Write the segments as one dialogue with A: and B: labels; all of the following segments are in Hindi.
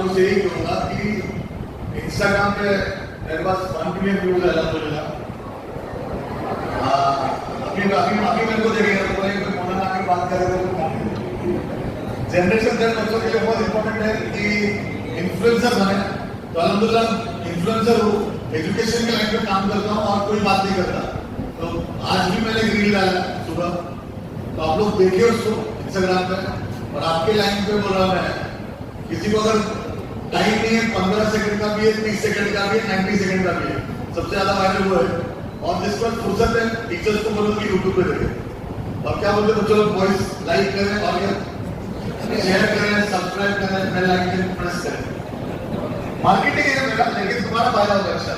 A: लोग से यही कहूँगा कि इंस्टाग्राम पे मेरे पास 1 मिलियन व्यूज है अलहमदुलिल्लाह। अभी मेरे को देखेंगे तो कोई मौलाना आके बात करेगा। जनरेशन Z बच्चों के लिए बहुत इंपॉर्टेंट है कि इन्फ्लुएंसर बने। तो अल्हम्दुलिल्लाह इन्फ्लुएंसर हो, एजुकेशन के लाइन पे काम करता हूँ और कोई बात नहीं करता। तो आज भी मैंने एक रील डाला सुबह, तो आप लोग देखिए उसको इंस्टाग्राम पे। और आपके लाइन पे बोल रहा मैं, किसी को अगर टाइम नहीं है 15 सेकंड का भी है, 30 सेकंड का भी है, 90 सेकंड का भी है, सबसे ज्यादा वायरल हुआ है। और जिस पर फुर्सत है टीचर्स को बोलो कि यूट्यूब पे देखें। और क्या बोलते बच्चों लोग वॉइस लाइक करें और शेयर करें, सब्सक्राइब करें, बेल आइकन प्रेस करें। मार्केटिंग है बेटा, लेकिन तुम्हारा फायदा होगा अच्छा।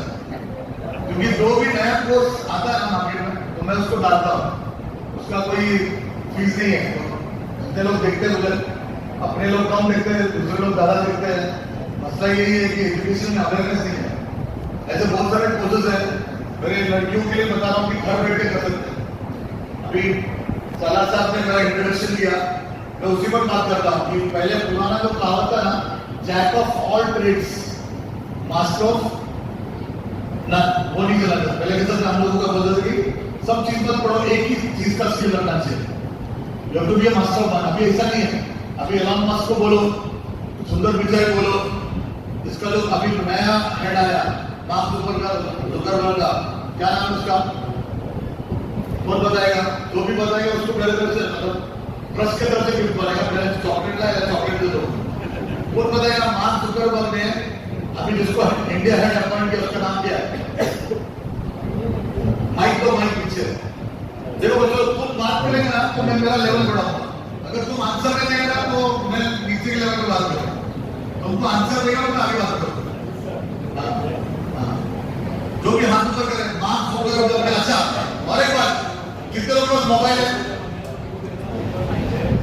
A: क्योंकि जो भी नया कोर्स आता है ना मार्केट में तो मैं उसको डालता हूँ, उसका कोई फीस नहीं है। जितने लोग देखते हैं उधर, अपने लोग कम देखते हैं, दूसरे लोग ज्यादा देखते हैं। मसला यही है कि एजुकेशन में अवेयरनेस नहीं है। ऐसे बहुत सारे कोर्सेज हैं, मेरे लड़कियों के लिए बता रहा हूँ कि घर बैठ के कर सकते हैं। अभी साला साहब ने मेरा इंट्रोडक्शन किया, मैं उसी पर बात करता हूँ कि पहले पुराना जो कहावत था ना, jack of all trades master of none, वो नहीं चला था। पहले कैसा हम लोगों का बोलते थे कि सब चीज मत पढ़ो, एक ही चीज का स्किल रखना चाहिए। You have to be a master of one. अभी ऐसा नहीं है। अभी एलॉन मस्क को बोलो, सुंदर पिचाई बोलो, इसका जो अभी नया हेड आया मार्क जुकरबर्ग का, क्या नाम है उसका, कौन बताएगा? जो भी बताएगा उसको पहले तरफ से मतलब ट्रस्ट के तरफ से गिफ्ट बनाएगा, पहले चॉकलेट लाएगा, चॉकलेट दे दो। कौन बताएगा? मार्क जुकरबर्ग ने अभी जिसको इंडिया हेड अपॉइंट किया उसका नाम क्या है? माइक तो माइक पीछे। देखो बच्चों, तुम बात करेंगे ना तो मैं मेरा लेवल बढ़ाऊंगा। अगर तुम आंसर नहीं देगा तो मैं नीचे के लेवल पे बात करूंगा। तुमको आंसर देगा तो मैं आगे बात करूंगा। जो भी हाथ ऊपर करे, मार्क्स हो गए तो अच्छा। और एक बात, कितने लोगों के पास मोबाइल है?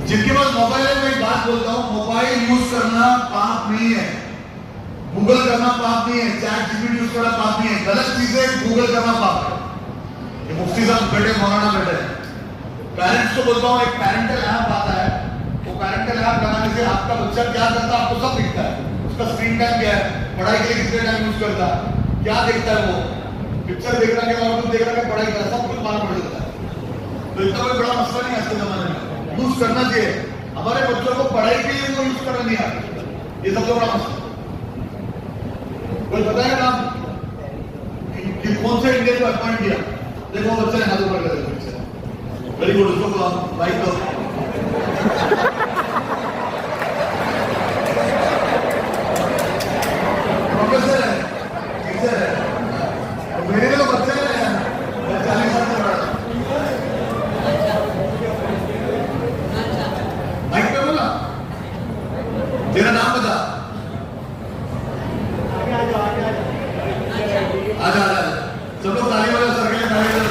A: जिनके पास मोबाइल है मैं एक बात बोलता हूँ, मोबाइल यूज करना पाप नहीं है, गूगल करना पाप नहीं है, चैट जीपीटी यूज करना पाप नहीं है। गलत चीजें गूगल करना पाप है। ये मुफ्ती साहब बैठे, मौलाना बैठे। पेरेंट्स को बोलता हूँ, एक पेरेंटल ऐप आता है, वो पेरेंटल ऐप बनाने से आपका बच्चा क्या करता है आपको सब दिखता है। उसका स्क्रीन टाइम क्या है, पढ़ाई के लिए कितने टाइम यूज करता है, क्या देखता है, वो पिक्चर देखने के बावजूद देख रहा है, पढ़ाई कर सब कुछ मालूम पड़ जाता है। तो इतना कोई बड़ा मसला नहीं है आज के जमाने में, यूज करना चाहिए। हमारे बच्चों को पढ़ाई के लिए वो यूज करना नहीं आता, ये सबसे बड़ा मसला। कोई बताएगा नाम कि कौन से इंडियन को अपॉइंट किया? देखो बच्चे ने हाथ ऊपर कर दिया। वेरी गुड, उसको बाइक दो। प्रोफेसर है, टीचर है, मेरे तो बच्चे हैं 40 साल से बड़ा। बाइक पे बोला, तेरा नाम बता। आजा आजा, सब लोग ताली वाले सर के लिए ताली वाले।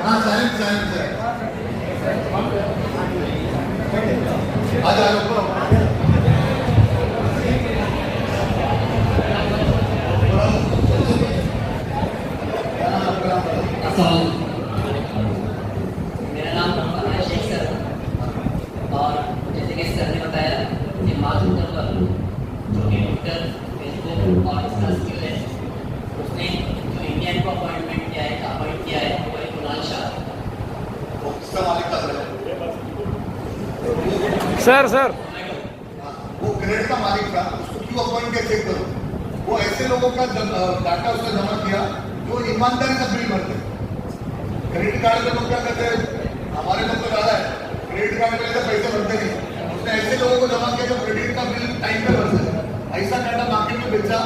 A: हाँ साइलेंस साइलेंस है। आजा ऊपर।
B: मेरा नाम शेख सर, और जैसे कि सर ने बताया कि मासूम तलवर जो कि ट्विटर, फेसबुक और इसका स्किल है, उसने जो इंडियन को अपॉइंट किया है वो है कुणाल शाह।
A: वो किसका मालिक था?
C: सर
A: वो क्रेडिट का मालिक था, उसको क्यों अपॉइंट किया चेक करो। वो ऐसे लोगों का डाटा उसने जमा किया जो ईमानदारी से बिल भरते। क्रेडिट कार्ड पे लोग क्या करते हैं, हमारे लोग तो ज्यादा है, क्रेडिट कार्ड पे पैसे भरते नहीं। उसने ऐसे लोगों को जमा किया जो क्रेडिट का बिल टाइम पे भरते। ऐसा डाटा मार्केट में बेचा,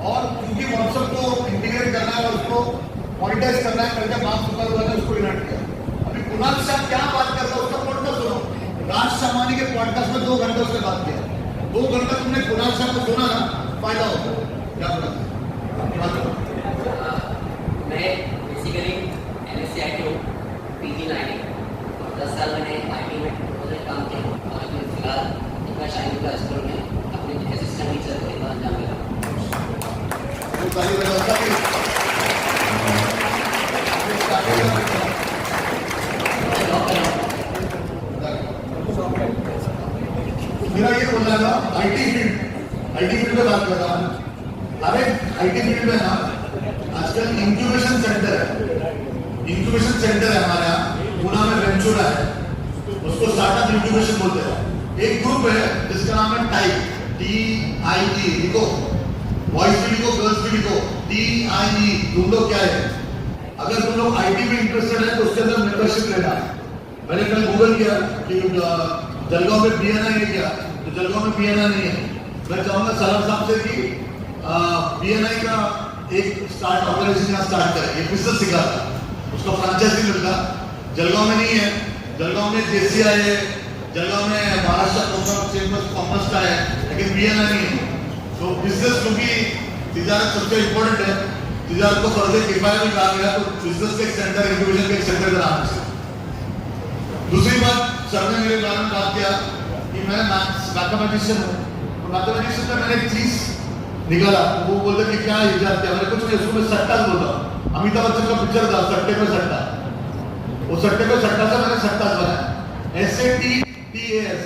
A: और क्योंकि व्हाट्सएप को इंटीग्रेट करना है और उसको मॉनिटाइज करना है करके मार्क जुकरबर्ग ने उसको इन्वाइट किया। अभी कुणाल शाह क्या बात करता है उसका पॉडकास्ट सुनो। राज शर्मानी के पॉडकास्ट में 2 घंटे उसने बात किया। 2 घंटा तुमने कुणाल शाह को सुना ना, फायदा होगा। क्या बोला?
B: मैं बेसिकली MSc IT हूँ, PG लाइनिंग, और 10 साल मैंने IT में प्रोजेक्ट काम किया। और मैं फिलहाल इतना शाही स्कूल में अपने असिस्टेंट टीचर के बाद अंजाम दे रहा हूँ।
A: आईटी फील्ड में बात कर रहा हूँ। अरे आईटी फील्ड में ना आजकल इंक्यूबेशन सेंटर है हमारे यहाँ पुणे में वेंचुरा है, उसको स्टार्टअप इंक्यूबेशन बोलते हैं। एक ग्रुप है जिसका नाम है टाइप, TIE, लिखो, बॉयज भी लिखो, गर्ल्स भी लिखो, TIE। तुम लोग क्या है, अगर तुम लोग आईटी में इंटरेस्टेड है तो उसके अंदर मेंबरशिप लेना है। मैंने कल गूगल किया कि जलगांव में BNI है क्या, तो जलगांव में BNI नहीं है। मैं चाहूंगा सलाम साहब से कि BNI का एक स्टार्ट ऑर्गेनाइजेशन यहाँ स्टार्ट करें, ये बिजनेस सिखाता है, उसका फ्रेंचाइजी मिलता। जलगांव में नहीं है, जलगांव में JCI है, जलगांव में महाराष्ट्र चेंबर कॉमर्स का है, लेकिन BNI नहीं है। तो बिजनेस क्योंकि तिजारत सबसे इंपॉर्टेंट है, तिजारत को फर्ज किफाया भी कहा गया, तो बिजनेस का एक सेंटर, इंक्यूबेशन का एक सेंटर बनाना चाहिए। दूसरी बात, सर ने मेरे बारे में बात किया कि मैं मैथमेटिशियन हूँ, तो मैथमेटिशियन में मैंने एक चीज निकाला, वो बोलते कि क्या इजाद किया, मैंने कुछ नहीं, उसको मैं सट्टा बोलता हूँ। अमिताभ बच्चन का पिक्चर था सट्टे पे सट्टा, वो सट्टे पे सट्टा से मैंने सट्टा बनाया, SATTAS,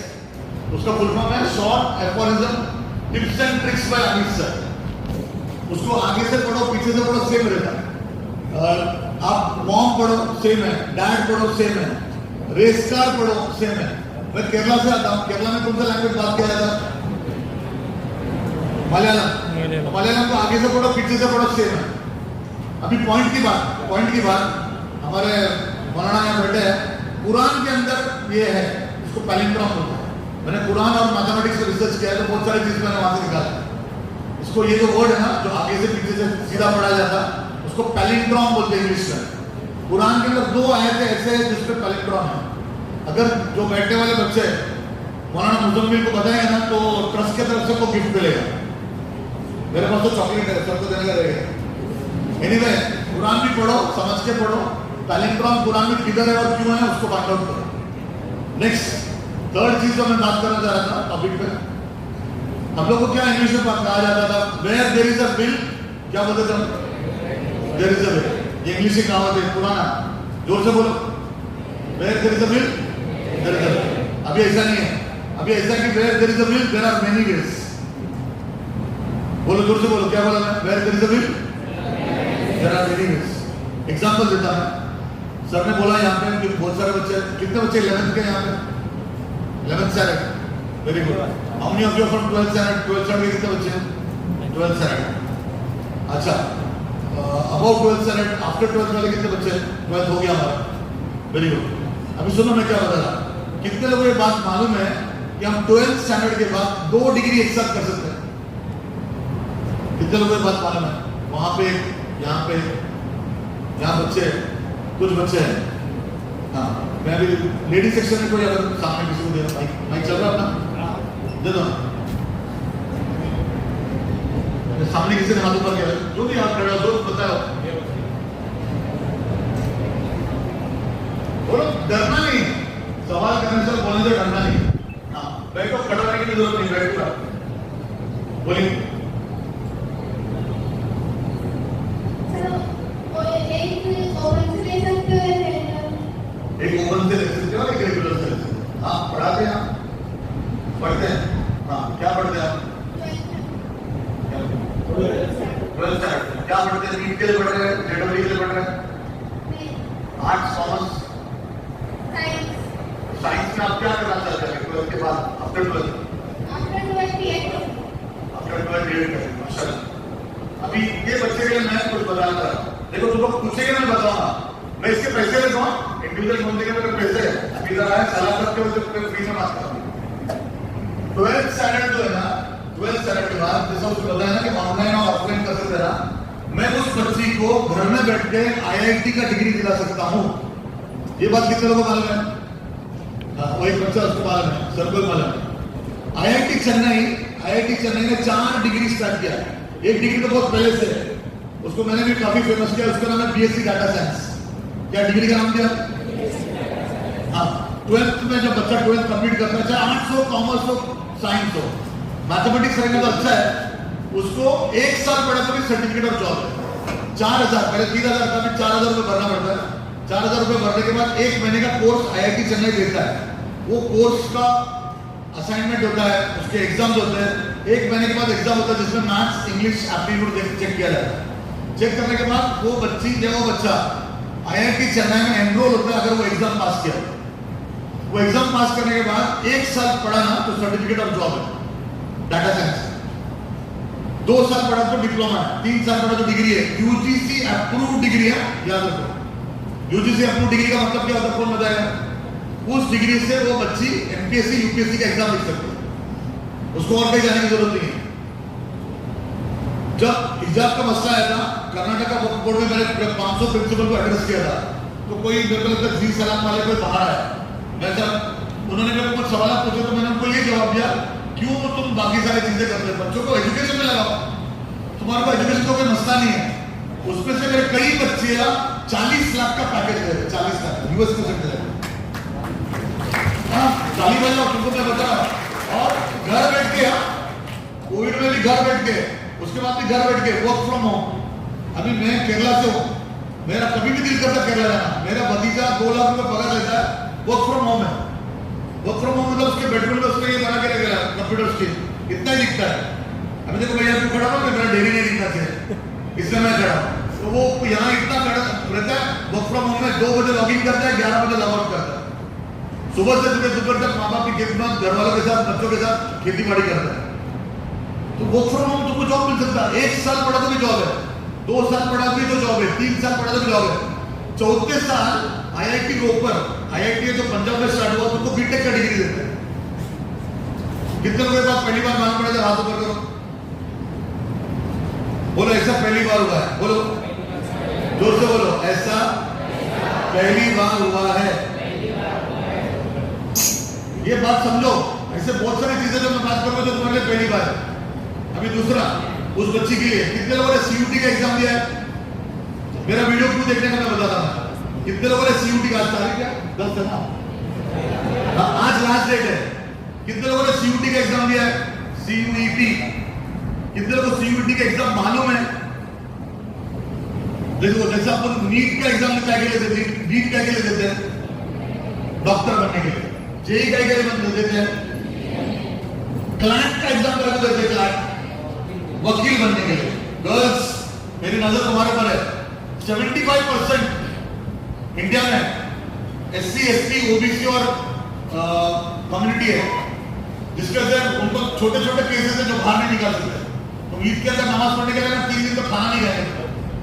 A: उसका फुल फॉर्म है short aphorism tips and tricks bye Amit sir. उसको आगे से पढ़ो पीछे से पढ़ो सेम रहता है, आप मॉम पढ़ो सेम है, डैड पढ़ो सेम है, रेस कार पढ़ो सेम है। मैं केरला से आता हूँ, केरला में कौन सा लैंग्वेज बात किया जाता है, मलयालम। मलयालम को आगे से पढ़ो पीछे से पढ़ो सेम है। अभी पॉइंट की बात हमारे मौलाना यहाँ बैठे हैं, कुरान के अंदर ये है, इसको पैलिंड्रोम बोलते हैं। मैंने कुरान और मैथमेटिक्स में रिसर्च किया है, तो बहुत सारी चीज मैंने वहां से निकाला। इसको ये जो वर्ड है ना, जो आगे से पीछे से सीधा पढ़ा जाता, उसको पैलिंड्रोम बोलते हैं इंग्लिश में। कुरान के अंदर 2 आयतें ऐसे हैं जिसपे पैलिंड्रोम है। अगर जो बैठने वाले बच्चे मौलाना मुजम्मिल को बताएंगे ना, तो ट्रस्ट की तरफ से को गिफ्ट मिलेगा। मेरे पास तो चॉकलेट है, सबको देने का रहेगा। एनीवे, कुरान भी पढ़ो, समझ के पढ़ो, पैलिंड्रोम कुरान में किधर है और क्यों है उसको फाइंड आउट करो। नेक्स्ट, थर्ड चीज जो मैं बात करना चाह रहा था टॉपिक पे, हम लोग को क्या इंग्लिश में कहा जाता था, where there is a will, क्या बोलते थे, देयर इज अ बिल। ये इंग्लिश की कहावत है पुराना, जोर से बोलो, where there is a will, there is a will. अभी ऐसा नहीं है, अभी ऐसा कि where there is a will there are many ways. बोलो, जोर से बोलो, क्या बोला मैं, where there is a will there are many ways. Example देता है, सर ने बोला यहाँ पे कि बहुत सारे बच्चे, कितने बच्चे 11th के यहाँ पे, 11th standard, very good. How many of you from 12th standard, 12th standard के कितने बच्चे हैं, 12th स्टैंडर्ड। अच्छा, above 12th standard, after 12th वाले कितने बच्चे हैं, 12th हो गया हमारा, वेरी गुड। अभी सुनो मैं क्या बता रहा, कितने लोगों को ये बात मालूम है कि हम 12th स्टैंडर्ड के बाद 2 डिग्री एक साथ कर सकते हैं? कितने लोगों को ये बात मालूम है? वहां पे, यहाँ पे, यहाँ बच्चे, कुछ बच्चे हैं। हाँ, मैं अभी लेडी सेक्शन में कोई अगर सामने किसी को दे रहा, माइक चल रहा अपना, दे दो। सामने किसी ने हाथ ऊपर किया, जो भी हाथ खड़ा हो बताओ, बोलो, डरना नहीं, सवाल करने से बोलने से डरना नहीं। हाँ, बैठो, खड़ा रहने की जरूरत नहीं, बैठो आप बोलिए। एक ओपन से ले सकते हो, एक रेगुलर से ले सकते हो। हाँ, पढ़ाते हैं, पढ़ते हैं। हाँ, क्या पढ़ते हैं आप? 12th स्टैंडर्ड क्या पढ़ते हैं? नीट के लिए पढ़ रहे हैं, जेडब्ल्यू के लिए पढ़ रहे हैं, आर्ट्स, कॉमर्स, साइंस में आप क्या करना चाहते हैं 12th के बाद, आफ्टर 12th? आफ्टर 12th करें, माशाल्लाह। अभी ये बच्चे के लिए मैं कुछ बताना चाह रहा हूँ। देखो, तुम लोग पूछेंगे, मैं बताऊंगा, मैं इसके पैसे लेता हूँ, इंडिविजुअल फोन देंगे मेरे पैसे, अभी इधर आए सलाह करते हो, फ्री में मांगता हूँ। 12th स्टैंडर्ड जो है ना, 12th स्टैंडर्ड के बाद जैसा उसको बताया ना कि ऑनलाइन और ऑफलाइन कर सकते हैं, मैं उस बच्ची को घर में बैठ के IIT का डिग्री दिला सकता हूँ। ये बात कितने लोगों को मालूम है? वो एक बच्चा, उसको मालूम है, सर को मालूम है। IIT चेन्नई ने 4 डिग्री स्टार्ट किया। एक डिग्री तो बहुत पहले से है, उसको मैंने भी काफी फेमस किया, उसका नाम है BSc डाटा साइंस। क्या डिग्री का नाम दिया? हाँ, 12th में जब बच्चा 12th कंप्लीट करता है, चाहे आर्ट्स हो, कॉमर्स हो, साइंस हो, मैथमेटिक्स रखने तो अच्छा है, उसको 1 साल पढ़ा तो भी सर्टिफिकेट और जॉब है। 4000, पहले 3000 था, फिर 4000 रुपये भरना पड़ता है। 4000 रुपये भरने के बाद 1 महीने का कोर्स IIT चेन्नई देता है। वो कोर्स का असाइनमेंट होता है, उसके एग्जाम्स होते हैं, 1 महीने के बाद एग्जाम होता है जिसमें मैथ्स इंग्लिश एप्टीट्यूड चेक किया जाता है। चेक करने के बाद वो बच्चा IIT चेन्नई में एनरोल होता है अगर वो एग्जाम पास किया। वो एग्जाम पास करने के बाद 1 साल पढ़ा ना तो सर्टिफिकेट ऑफ जॉब है डाटा साइंस, 2 साल पढ़ा तो डिप्लोमा है, 3 साल पढ़ा तो डिग्री है, यूजीसी अप्रूव्ड डिग्री है, याद रखो। यूजीसी अप्रूव्ड डिग्री का मतलब क्या होता है, कौन बताएगा? उस डिग्री से वो बच्ची एमपीएससी यूपीएससी का एग्जाम लिख सकती है, उसको और कहीं जाने की जरूरत नहीं है। जब हिजाब का मसला आया था, कर्नाटक का बोर्ड में मैंने 500 प्रिंसिपल को एड्रेस किया था, तो कोई मेरे को लगता है जी सलाम वाले कोई बाहर आया, मैं जब उन्होंने मेरे को कुछ सवाल पूछे तो मैंने उनको ये जवाब दिया, क्यों तुम बाकी सारी चीजें करते हो, बच्चों को एजुकेशन में लगाओ, तुम्हारे को एजुकेशन का कोई मसला नहीं है। उसमें से मेरे कई बच्चे 40 लाख का पैकेज ले रहे, 40 लाख यूएस को सेट ले, चाली बज जाओ तुमको मैं बता रहा हूं। और घर बैठ के, कोविड में भी घर बैठ के, उसके बाद भी घर बैठ के वर्क फ्रॉम होम। अभी मैं केरला से हूँ, मेरा कभी भी दिल करता केरला जाना, मेरा भतीजा 2 लाख रुपए पगार लेता है, वर्क फ्रॉम होम है। वर्क फ्रॉम होम मतलब उसके बेडरूम में उसने ये बना के रखेगा कंप्यूटर स्क्रीन, इतना ही दिखता है। अभी देखो भैया तू खड़ा हो, मेरा डेली नहीं दिखना चाहिए, इसलिए मैं खड़ा हूँ। तो वो यहाँ इतना खड़ा रहता है, वर्क फ्रॉम होम में 2 बजे लॉग इन करता है, 11 बजे लॉग आउट करता है। सुबह से दोपहर तक माँ बाप की खिदमत, घर वालों के साथ, बच्चों के साथ खेती बाड़ी करता है। तो वर्क फ्रॉम होम तुमको जॉब मिल सकता है। 1 साल पढ़ा तो भी जॉब है, 2 साल पढ़ा भी तो जॉब है, 3 साल पढ़ा तो भी जॉब है। 4थे साल IIT रोपर, IIT जो पंजाब में स्टार्ट हुआ, तुमको बीटेक का डिग्री देते हैं। कितने लोगों के पास पहली बार मालूम पड़ा? हाथ ऊपर करो, बोलो ऐसा पहली बार हुआ है, बोलो जोर से बोलो, ऐसा पहली बार हुआ है। ये बात समझो, ऐसे बहुत सारी चीजें जो मैं बात करूंगा जो तुम्हारे लिए पहली बार है। अभी दूसरा, उस बच्ची के लिए कितने लोगों ने CUT का एग्जाम दिया है? मेरा वीडियो क्यों देखने का मैं बताता हूं। कितने लोगों ने CUT का, आज तारीख क्या 10 है ना, आज लास्ट डेट है। कितने लोगों ने CUT का एग्जाम दिया है? CUET। कितने लोगों को CUET का एग्जाम मालूम है? देखो जैसे अपन नीट का एग्जाम क्या के लिए देते हैं, नीट क्या के लिए देते हैं? डॉक्टर बनने के लिए। जेई का के लिए बन देते हैं, क्लर्क का एग्जाम करा देते हैं, क्लर्क वकील बनने के लिए। गर्ल्स मेरी नजर तुम्हारे पर है, 75% इंडिया में SC ST OBC और कम्युनिटी है, जिसके अंदर उनको छोटे छोटे केसेस है जो बाहर नहीं निकाल सकते। तो ईद के अंदर नमाज पढ़ने के लिए 3 दिन तो खाना नहीं खाएंगे,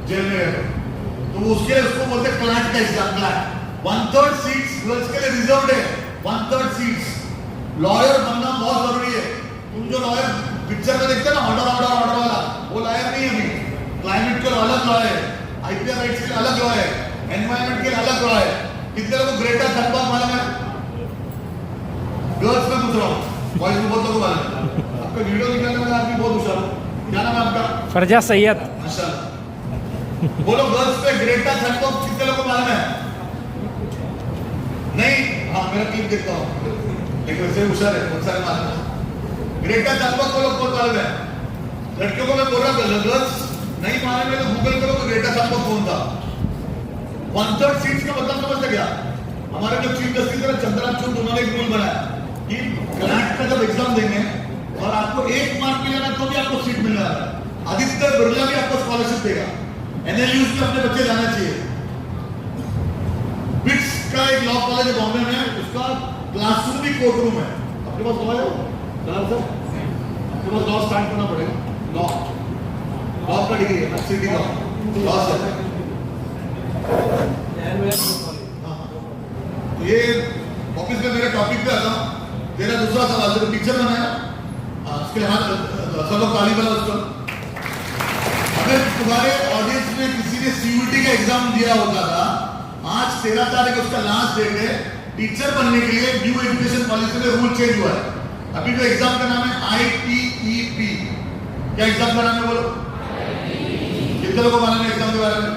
A: जेल में गए तो उसके उसको बोलते हैं क्लर्क का एग्जाम। क्लर्क 1/3 सीट्स गर्ल्स के लिए रिजर्व्ड है, 1/3 सीट्स। लॉयर बनना बहुत जरूरी है। तुम जो लॉयर पिक्चर में देखते हैं ना, ऑर्डर ऑर्डर ऑर्डर वाला, वो लॉयर नहीं है। अभी क्लाइमेट के अलग लॉ है, IPR राइट्स के अलग लॉ है, एनवायरमेंट के अलग लॉ है। कितने लोगों को ग्रेटा थनबर्ग मालूम है? गर्ल्स में पूछ रहा हूँ, बॉयज में बहुत लोगों को मालूम है। आपका वीडियो निकालने में आदमी बहुत होशियार हो। क्या नाम है आपका?
C: फरजा सैयद।
A: माशाल्लाह। बोलो गर्ल्स पे ग्रेटा थनबर्ग कितने लोगों को मालूम है? नहीं? हाँ मेरा क्लिप देखता हूँ, लेकिन वैसे होशियार है, बहुत सारे मालूम है। ग्रेटा थनबर्ग को लोग बहुत मालूम है। लड़कियों को मैं बोल रहा था, गर्ल्स नहीं मालूम है तो गूगल करो तो ग्रेटा थनबर्ग कौन था। 1/3 सीट्स का मतलब समझते क्या? हमारे जो चीफ जस्टिस है चंद्रचूड़, उन्होंने एक रूल बनाया कि क्लर्क का जब एग्जाम देंगे और आपको 1 मार्क मिलेगा तो भी आपको सीट मिलने वाला है। आदित्य बिरला भी आपको स्कॉलरशिप देगा। NLU में अपने बच्चे जाना चाहिए। बिट्स का एक लॉ कॉलेज है बॉम्बे में, उसका क्लासरूम भी कोर्ट रूम है। आपके पास लॉ है? सर आपके पास लॉ स्टार्ट करना पड़ेगा। लॉ का डिग्री है, सिटी लॉ से। ये ऑफिस में मेरे टॉपिक पे आता हूँ। तेरा दूसरा सवाल, जो टीचर बनाया उसके हाथ सब लोग ताली बना उसको। अगर तुम्हारे ऑडियंस में किसी ने CUT का एग्जाम दिया होता था, आज 13 तारीख उसका लास्ट डेट है। टीचर बनने के लिए न्यू एजुकेशन पॉलिसी में रूल चेंज हुआ है। अभी जो एग्जाम का नाम है ITEP। क्या एग्जाम का नाम है बोलो? कितने लोगों को मालूम है एग्जाम के बारे में?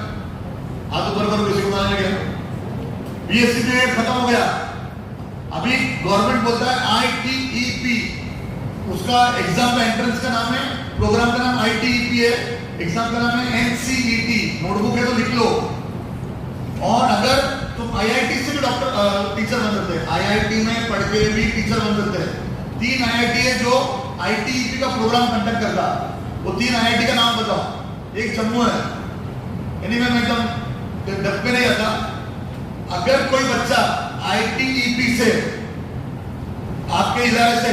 A: हाथ ऊपर करो, किसी को मालूम है क्या? BSc पीरियड खत्म हो गया, अभी गवर्नमेंट बोलता है ITEP। उसका एग्जाम का एंट्रेंस का नाम है, प्रोग्राम का नाम ITEP है, एग्जाम का नाम है NCET। नोटबुक है तो लिख लो। और अगर तुम IIT से भी डॉक्टर टीचर बन सकते हैं, IIT में पढ़ के भी टीचर बन सकते हैं। 3 IIT है जो ITEP का प्रोग्राम कंडक्ट करता है। वो 3 IIT का नाम बताओ। एक जम्मू है, यानी मैं एकदम डर पे नहीं आता। अगर कोई बच्चा ITEP से, आपके इदारे से,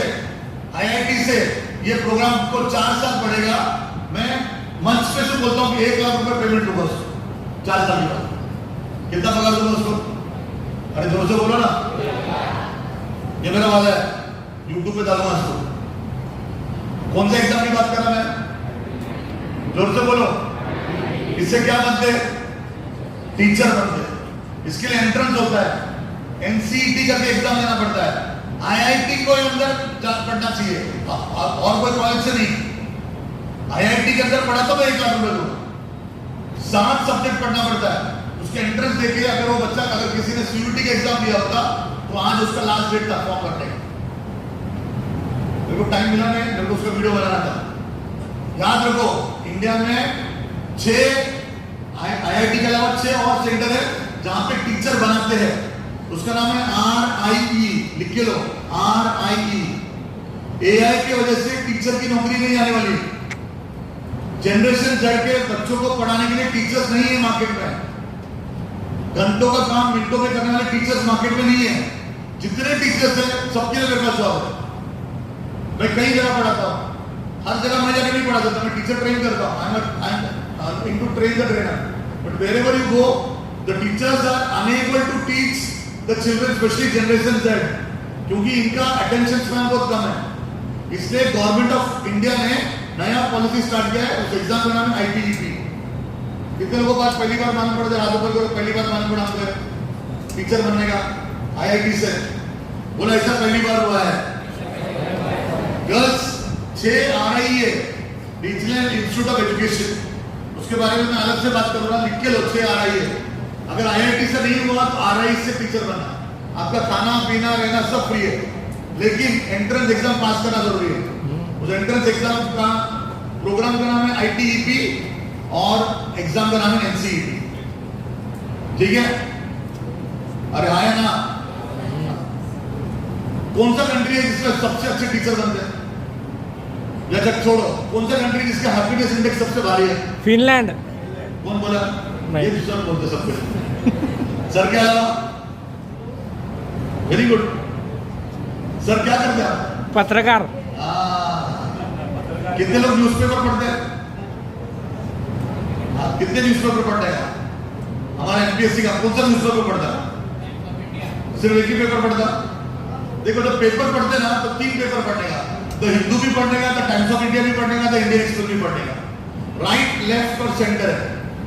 A: IIT से ये प्रोग्राम को 4 साल पढ़ेगा, मैं मंच पे से बोलता हूँ कि 1 लाख रुपए पेमेंट दूंगा उसको 4 साल के बाद। कितना पगार दूंगा उसको? अरे जोर से बोलो ना, ये मेरा वादा है, यूट्यूब पे डालूंगा इसको। कौन सा एग्जाम की बात कर रहा मैं? जोर से बोलो। इससे क्या बनते? टीचर बनते। इसके लिए एंट्रेंस होता है, NCET का भी एग्जाम देना पड़ता है, IIT को अंदर पढ़ना चाहिए और कोई कॉलेज से नहीं। IIT के अंदर पढ़ा तो मैं 1 लाख रुपए दूंगा। 7 सब्जेक्ट पढ़ना पड़ता है। उसके एंट्रेंस देखिए, अगर वो बच्चा, अगर किसी ने CUET का एग्जाम दिया होता तो आज उसका लास्ट डेट था फॉर्म भरने का। मेरे को टाइम मिला नहीं, मेरे को उसका वीडियो बनाना था। याद रखो, इंडिया में 6 IIT के अलावा 6 और सेंटर है जहां पे टीचर बनाते हैं। उसका नाम है RIE, लिख के लो, RIE। AI की वजह से टीचर की नौकरी नहीं आने वाली। जनरेशन Z के बच्चों को पढ़ाने के लिए टीचर्स नहीं है मार्केट में। घंटों का काम मिनटों में करने वाले टीचर्स मार्केट में नहीं है। जितने टीचर्स हैं सबके लिए मेरे पास जॉब है। मैं कई जगह पढ़ाता हूँ, हर जगह मैं जाकर नहीं पढ़ा सकता, मैं टीचर ट्रेन करता हूँ। I am into train the trainer, but wherever you go the teachers are unable to teach the children, specially generation Z, क्योंकि इनका अटेंशन स्पैन बहुत कम है। इसलिए गवर्नमेंट ऑफ इंडिया ने नया पॉलिसी स्टार्ट किया है। उस एग्जाम का नाम है ITEP। कितने लोगों को आज पहली बार मालूम पड़ा? राजू को पहली बार मालूम पड़ा हमको टीचर बनने का IIT से? बोला ऐसा पहली बार हुआ है। गर्ल्स 6 RIE है, रीजनल इंस्टीट्यूट ऑफ एजुकेशन, उसके बारे में मैं अलग से बात कर रहा हूँ। लिख के लो, 6 RIE है। अगर IIT से नहीं हुआ तो RIE से टीचर बनना। आपका खाना पीना रहना सब फ्री है, लेकिन एंट्रेंस एग्जाम पास करना जरूरी है। उस एंट्रेंस एग्जाम का प्रोग्राम का नाम है ITEP और एग्जाम का नाम है NCET। ठीक है? अरे आया ना? कौन सा कंट्री है जिसमें सबसे अच्छे टीचर बनते हैं? या जब छोड़ो, कौन सा कंट्री जिसका हैप्पीनेस इंडेक्स सबसे भारी है?
C: फिनलैंड।
A: कौन बोला? ये दूसरा बोलते सबके। सर क्या? Very good. सर क्या करते हैं?
C: पत्रकार।
A: कितने लोग न्यूज़पेपर पढ़ते हैं? कितने न्यूज़पेपर पढ़ते हैं? हमारा MPSC का कौन सा न्यूज़पेपर पढ़ता है? सिर्फ एक ही पेपर पढ़ता? देखो, जब पेपर पढ़ते ना तो 3 पेपर पढ़ने का, तो हिंदू भी पढ़ने का, तो टाइम्स ऑफ इंडिया भी पढ़ने का, तो इंडियन एक्सप्रेस भी पढ़ने का। राइट, लेफ्ट और सेंटर है।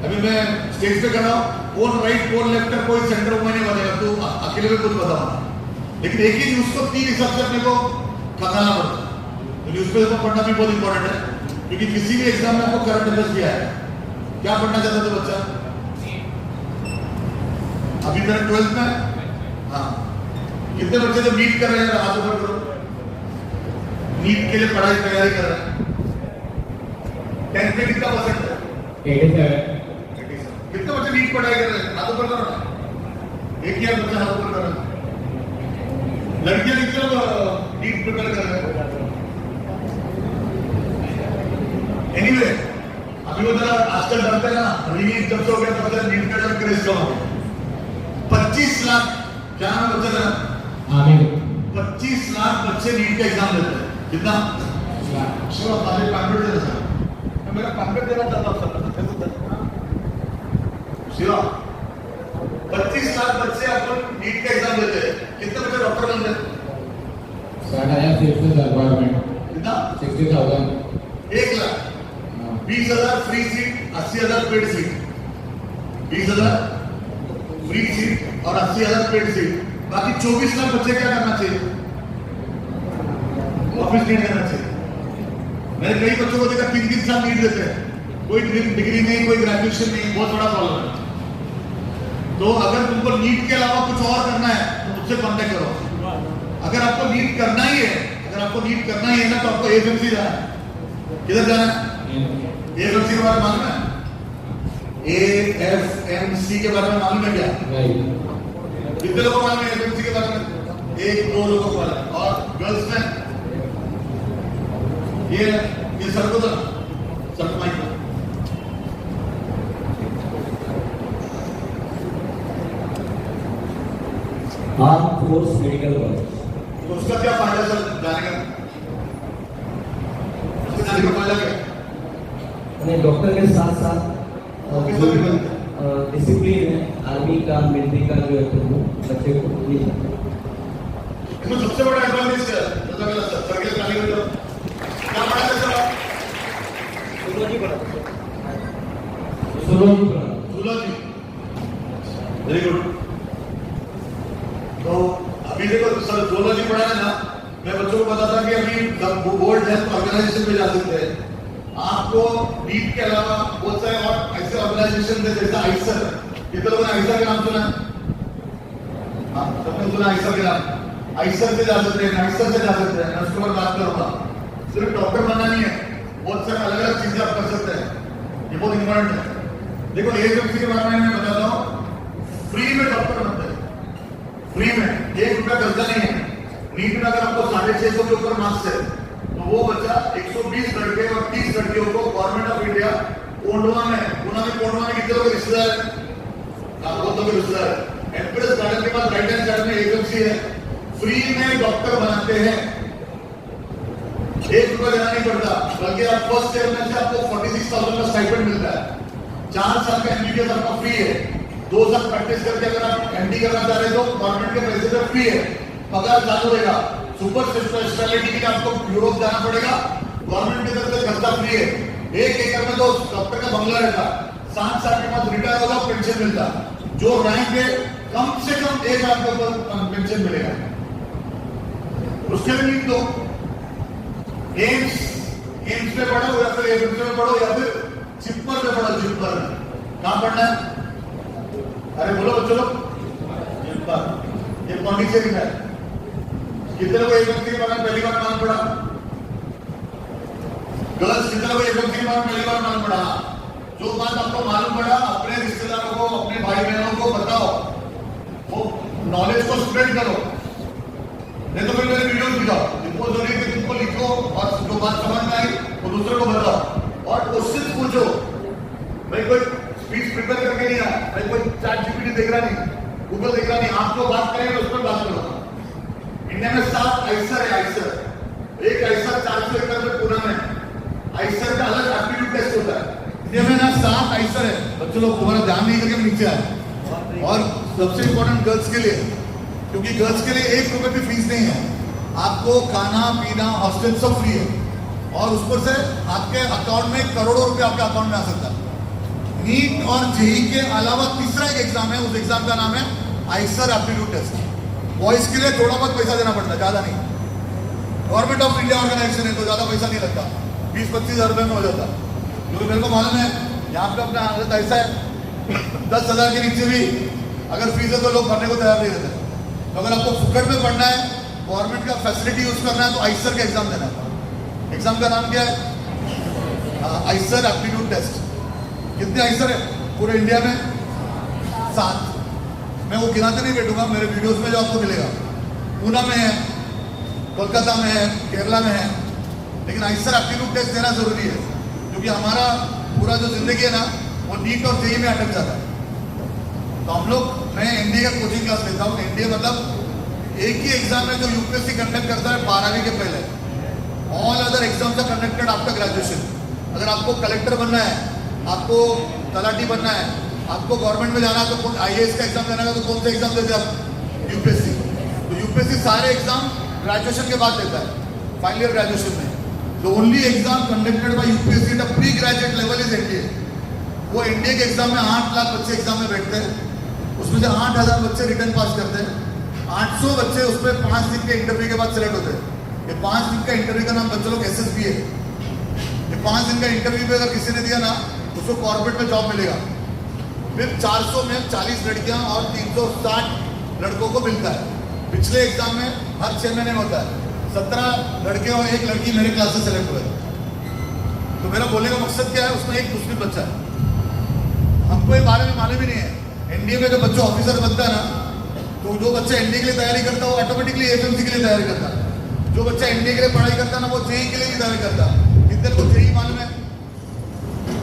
A: अभी मैं स्टेज पे कर रहा हूँ, कौन राइट कौन लेफ्ट का कोई सेंटर वो नहीं बनेगा, तो अकेले में कुछ बताऊंगा। लेकिन एक ही न्यूज को 3 हिसाब से अपने को खंगालना पड़ता है। तो न्यूज़पेपर पढ़ना भी बहुत इंपॉर्टेंट है, क्योंकि किसी भी एग्जाम में आपको करंट अफेयर्स दिया है। क्या पढ़ना चाहता था बच्चा? अभी मेरा 12th में। हाँ, कितने बच्चे जब नीट कर रहे हैं? हाथ ऊपर करो। नीट के लिए पढ़ाई तैयारी कर रहे हैं। 10th में कितना परसेंट है? 87। कितने बच्चे नीट पढ़ाई कर रहे हैं? हाथ ऊपर करो ना। एक ही बच्चा हाथ ऊपर कर रहा है। लड़कियां कितने लोग नीट प्रिपेयर कर रहे हैं? एनीवे, अभी वो जरा आजकल डरते हैं ना, रीनीट जब से हो गया तब से नीट का जब क्रेज कम हो गया। 25 लाख, क्या नाम बच्चे का? 25 लाख बच्चे नीट का एग्जाम देते हैं। कितना? चलो पहले पैम्पलेट दे सर, मेरा पैम्पलेट देना चाहता हूँ सर। शिवा, 25 लाख बच्चे अपन नीट का एग्जाम देते हैं। कितने बच्चे डॉक्टर बनते हैं?
D: 60,000 गवर्नमेंट।
A: कितना?
D: 60,000।
A: 1 lakh. 20,000 free seat, 80,000 paid seat. 20,000 free seat और 80,000 पेड सीट। बाकी 24 लाख बच्चे क्या करना चाहिए? ऑफिस नहीं करना चाहिए। मैंने कई बच्चों को देखा 3-3 साल नीट देते हैं, कोई डिग्री नहीं, कोई ग्रेजुएशन नहीं। बहुत बड़ा प्रॉब्लम है। तो अगर तुमको नीट के अलावा कुछ और करना है तो मुझसे कांटेक्ट करो। अगर आपको नीट करना ही है, अगर आपको नीट करना ही है ना, तो आपको AFMC जाना है। किधर जाना है? AFMC के बारे में मालूम है? AFMC के बारे में मालूम है क्या? कितने लोगों को मालूम है AFMC के बारे में? 1-2 लोगों को मालूम है। और गर्ल्स में ये सर को सर माइक
C: आर्म फोर्स मेडिकल कॉलेज।
A: तो उसका क्या फायदा सर जाने का? उसके जाने का फायदा क्या?
C: मैंने डॉक्टर के साथ साथ
A: ऑफिसर भी बनते
C: डिसिप्लिन है आर्मी का मिलिट्री का जो है तो वो बच्चे को मिल जाता है।
A: इसमें सबसे बड़ा एडवांटेज क्या है? सर के खाली में क्या पढ़ा है सर आप?
C: जूलॉजी पढ़ा।
A: Zoology, very good. तो अभी देखो सर जूलॉजी पढ़ा है ना, मैं बच्चों को बताता कि अभी वर्ल्ड हेल्थ ऑर्गेनाइजेशन में जा सकते हैं। आपको नीट के अलावा बहुत सारे और ऐसे ऑर्गेनाइजेशन है जैसे आइसर। कितने लोगों ने आइसर का नाम सुना है? हाँ, सबने सुना आइसर के नाम। आइसर से जा सकते हैं, नाइसर से जा सकते हैं। मैं उसके ऊपर बात करूंगा। सिर्फ डॉक्टर बनना नहीं है, बहुत सारे अलग अलग चीजें आप कर सकते हैं। ये बहुत इंपॉर्टेंट है। देखो एएफएमसी के बारे में मैं बताता हूँ। फ्री में डॉक्टर बनते हैं, फ्री में, 1 रुपया खर्चा नहीं है। नीट में अगर आपको 650 के ऊपर मार्क्स है तो वो बच्चा 120 लड़के और 30 लड़कियों को गवर्नमेंट ऑफ इंडिया कोंडवा में कितने लोग रिश्तेदार है? बहुत लोग रिश्तेदार है। एम्प्रेस गार्डन के पास राइट हैंड साइड में एएफएमसी है। फ्री में डॉक्टर बनाते हैं, 1 रुपया देना नहीं पड़ता, बल्कि आप फर्स्ट ईयर में से आपको 46,000 का स्टाइपेंड मिलता है। 4 साल का एमबीबीएस आपका फ्री है। 2 साल प्रैक्टिस करके अगर आप एमडी करना चाह रहे हो तो गवर्नमेंट के पैसे पे फ्री है, पगार चालू रहेगा। सुपर स्पेशलिटी के लिए आपको यूरोप जाना पड़ेगा, गवर्नमेंट की तरफ से खर्चा फ्री है। 1 एकड़ में तो डॉक्टर का बंगला रहता, 7 साल के बाद रिटायर होगा, पेंशन मिलता। जो रैंक है कम से कम 1 लाख के ऊपर पेंशन मिलेगा। उसके लिए नीट दो, एम्स में पढ़ो या फिर एम्स में पढ़ो या फिर चिप्पर में पढ़ो। चिप्पर में कहां पढ़ना है? अरे बोलो बच्चों लोग, चिप्पर, ये पौंडीचेरी में है। कितने लोग एएफएमसी के बारे में पहली बार नाम पढ़ा? गर्ल्स कितने लोग एएफएमसी के बारे में पहली बार नाम पढ़ा? जो बात आपको मालूम पड़ा अपने रिश्तेदारों को, अपने भाई बहनों को बताओ, वो नॉलेज को स्प्रेड करो। नहीं तो फिर मेरे वीडियो दिखाओ, जिनको जरूरी है तुमको लिखो और जो बात समझ में आई वो दूसरे को बताओ और क्वेश्चन पूछो। भाई कोई स्पीच प्रिपेयर करके नहीं आया, भाई कोई चैट जीपीटी देख रहा नहीं, गूगल देख रहा नहीं, आप जो बात करेंगे उस पर बात करो। इंडिया में 7 आइसर है, आइसर। एक आइसर 400 एकड़ में पुणे में। आइसर का अलग एप्टीट्यूड टेस्ट होता है। इंडिया में ना 7 आइसर है। बच्चों लोग तुम्हारा ध्यान नहीं करके नीचे आए। और सबसे इंपॉर्टेंट गर्ल्स के लिए, क्योंकि गर्ल्स के लिए 1 रुपए भी फीस नहीं है। आपको खाना पीना हॉस्टल सब फ्री है और उस पर से आपके अकाउंट में करोड़ों रुपए आपके अकाउंट में आ सकता है। नीट और जेई के अलावा तीसरा एक एग्जाम है, उस एग्जाम का नाम है आइसर एप्टीट्यूड टेस्ट। बॉयज के लिए थोड़ा बहुत पैसा देना पड़ता है, ज्यादा नहीं। गवर्नमेंट ऑफ इंडिया ऑर्गेनाइजेशन है तो ज्यादा पैसा नहीं लगता, 20-25 हजार रुपए में हो जाता। क्योंकि मेरे को मालूम है यहाँ पे अपना हालत ऐसा है, 10,000 के नीचे भी अगर फीस है तो लोग भरने को तैयार नहीं रहते। तो अगर आपको फुकट में पढ़ना है, गवर्नमेंट का फैसिलिटी यूज करना है तो आइसर का एग्जाम देना है। एग्जाम का नाम क्या है? IISER aptitude test. कितने आइसर है पूरे इंडिया में? 7। मैं वो गिनाते नहीं बैठूंगा, मेरे वीडियोस में जो आपको मिलेगा। पूना में है, कोलकाता में है, केरला में है। लेकिन आइसर एप्टीट्यूड टेस्ट देना जरूरी है क्योंकि हमारा पूरा जो जिंदगी है ना वो नीट और जेईई में अटक जाता है। तो हम लोग, मैं एनडीए का कोचिंग क्लास लेता हूँ। एनडीए मतलब एक ही एग्जाम है जो यूपीएससी कंडक्ट करता है 12वीं के पहले। All other exams are conducted after graduation. अगर आपको कलेक्टर बनना है, आपको तलाटी बनना है, आपको गवर्नमेंट में जाना है तो कौन आईएएस का एग्जाम देना है तो कौन सा एग्जाम देते हैं आप? यूपीएससी। तो यूपीएससी सारे एग्जाम ग्रेजुएशन के बाद देता है, फाइनल ईयर ग्रेजुएशन में। The only exam conducted by UPSC at pre graduate level is NDA. वो एनडीए के एग्जाम में 8 लाख बच्चे एग्जाम में बैठते हैं, उसमें से 8,000 बच्चे रिटर्न पास करते हैं। 800 बच्चे उसमें 5 दिन के इंटरव्यू के बाद सिलेक्ट होते हैं। ये 5 दिन का इंटरव्यू का नाम बच्चों लोग एसएसबी है। ये 5 दिन का इंटरव्यू पे अगर किसी ने दिया ना उसको कॉर्पोरेट में जॉब मिलेगा। फिर 400 में 40 लड़कियां और 360 लड़कों को मिलता है। पिछले एग्जाम में हर 6 महीने में होता है। 17 लड़के और 1 लड़की मेरे क्लास से सेलेक्ट हुए। तो मेरा बोलने का मकसद क्या है, उसमें एक मुस्लिम बच्चा है। हमको ये बारे में मालूम ही नहीं है। एनडीए में जो बच्चा ऑफिसर बनता है ना, तो जो बच्चा एनडीए के लिए तैयारी करता है वो ऑटोमेटिकली एएफएमसी के लिए तैयारी करता है। जो बच्चा एमबीए के लिए पढ़ाई करता है ना वो जेई के लिए भी तैयारी करता है। कितने को जेई मालूम है?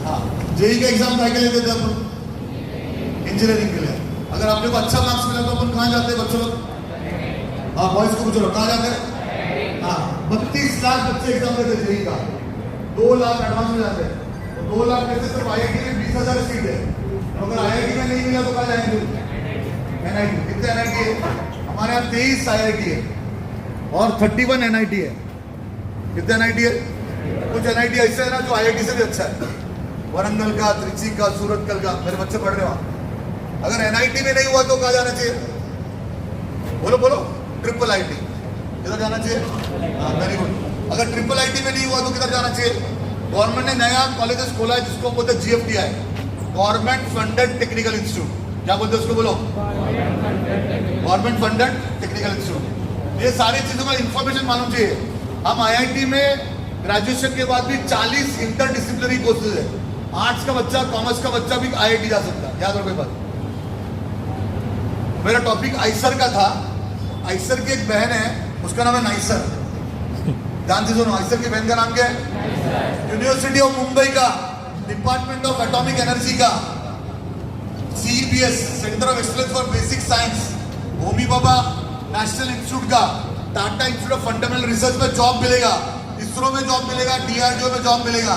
A: हाँ, जेई का एग्जाम क्या के लिए देते हैं अपन? इंजीनियरिंग के लिए। अगर आप लोग को अच्छा मार्क्स मिला तो अपन कहाँ जाते हैं बच्चों लोग? हाँ, बॉयज को पूछो कहाँ जाते हैं? हाँ, 32 लाख बच्चे एग्जाम देते जेई का, 2 लाख एडवांस में जाते हैं। तो 2 लाख में से सिर्फ आईआईटी में 20,000 सीट है। तो अगर आईआईटी में नहीं मिला तो कहाँ जाएंगे? एनआईटी। कितने एनआईटी है? हमारे यहाँ 23 आईआईटी है और 31 एनआईटी है। कितने एनआईटी है? कुछ एनआईटी ऐसे है ना जो आईआईटी से भी अच्छा है। वरंगल का, त्रिची का, सूरतकल का, मेरे बच्चे पढ़ रहे वहां। अगर एनआईटी में नहीं हुआ तो कहाँ जाना चाहिए? बोलो बोलो। Triple IT. किधर जाना चाहिए? हाँ, वेरी गुड। अगर ट्रिपल आईटी में नहीं हुआ तो किधर जाना चाहिए? गवर्नमेंट ने नया कॉलेजेस खोला है जिसको बोलते हैं GFTI, government funded technical institute. क्या बोलते हैं उसको? बोलो। Government funded technical institute. ये सारी चीजों का इंफॉर्मेशन मालूम चाहिए। हम आईआईटी में ग्रेजुएशन के बाद भी 40 इंटरडिसिप्लिनरी कोर्सेज है। आर्ट्स का बच्चा, कॉमर्स का बच्चा भी आईआईटी जा सकता है। याद रखो ये बात। मेरा टॉपिक आइसर का था। आइसर की एक बहन है, उसका नाम है नाइसर। जानते सुनो, आइसर की बहन का नाम क्या है? यूनिवर्सिटी ऑफ मुंबई का, डिपार्टमेंट ऑफ एटॉमिक एनर्जी का, CEBS centre of excellence for basic science, Homi Bhabha national institute का, Tata institute of fundamental research में जॉब मिलेगा, इसरो में जॉब मिलेगा, DRDO में जॉब मिलेगा,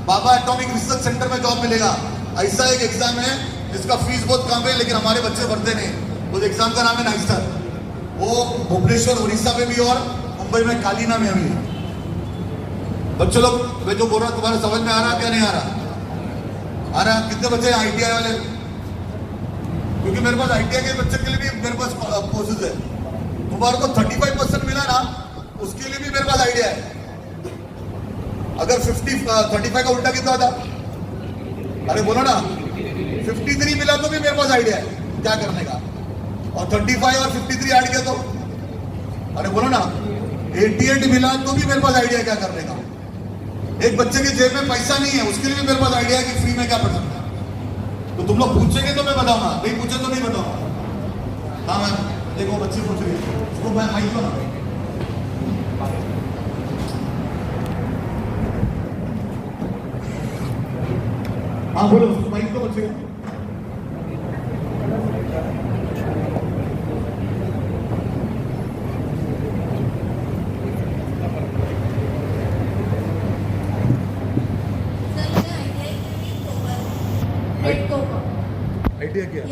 A: बाबा एटॉमिक रिसर्च सेंटर में जॉब मिलेगा। ऐसा एक एग्जाम है जिसका फीस बहुत कम है लेकिन हमारे बच्चे भरते नहीं। उस एग्जाम का नाम है नाइसर। वो भुवनेश्वर उड़ीसा में भी और मुंबई में कालीना में भी। बच्चों लोग, मैं जो बोल रहा हूँ तुम्हारे समझ में आ रहा क्या नहीं आ रहा? आ रहा? कितने बच्चे हैं ITI वाले? क्योंकि मेरे पास ITI के बच्चे के लिए भी मेरे पास कोर्सेज है। तुम्हारे को 35% मिला ना, उसके लिए भी मेरे पास आइडिया है। अगर 35 का उल्टा कितना था? अरे बोलो ना। 53 मिला तो भी मेरे पास आइडिया है क्या करने का। और 35 और 53 ऐड किया तो? अरे बोलो ना। 88 मिला तो भी मेरे पास आइडिया है क्या करने का। एक बच्चे के जेब में पैसा नहीं है, उसके लिए भी मेरे पास आइडिया है कि फ्री में क्या पढ़ सकता है। तो तुम लोग पूछेंगे तो मैं बताऊंगा, नहीं पूछे तो नहीं बताऊंगा। हाँ मैम, देखो बच्चे पूछ रही है, उसको मैं माइक दो ना। हाँ बोलो, उसको माइक दो बच्चे। ITI किया?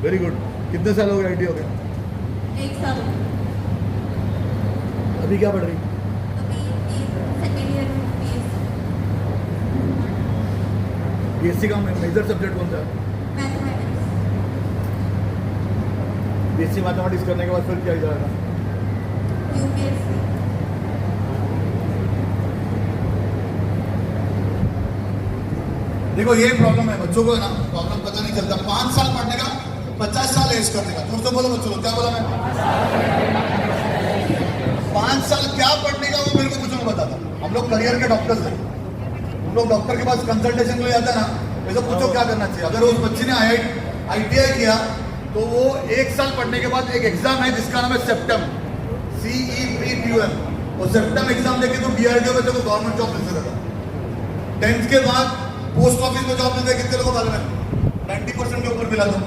A: Very good. कितने साल हो गए ITI हो गया?
D: 1 साल।
A: अभी क्या पढ़ रही?
D: अभी सेकेंड ईयर में
A: BSc का मेजर सब्जेक्ट कौन सा?
D: मैथमेटिक्स।
A: BSc मैथमेटिक्स करने के बाद फिर क्या जाएगा?
D: UPSC।
A: देखो ये प्रॉब्लम है बच्चों को, है ना, प्रॉब्लम पता नहीं चलता। 5 साल पढ़ने का, 50 साल एज करने का। तुम तो बोलो बच्चों, क्या बोला मैं? 5 साल क्या पढ़ने का वो मेरे को कुछ नहीं बताता। हम लोग करियर के डॉक्टर्स हैं। हम लोग डॉक्टर के पास कंसल्टेशन के लिए जाते हैं ना, वैसे पूछो क्या करना चाहिए। अगर उस बच्चे ने ITI किया तो वो 1 साल पढ़ने के बाद एक एग्जाम है जिसका नाम है सेप्टम, CEPTUM। और सेप्टम एग्जाम देके तो DRDO में देखो गवर्नमेंट जॉब मिल सकता। 10th के बाद पोस्ट ऑफिस में जॉब मिलता है। कितने लोगों को मालूम है? 90% के ऊपर मिला था।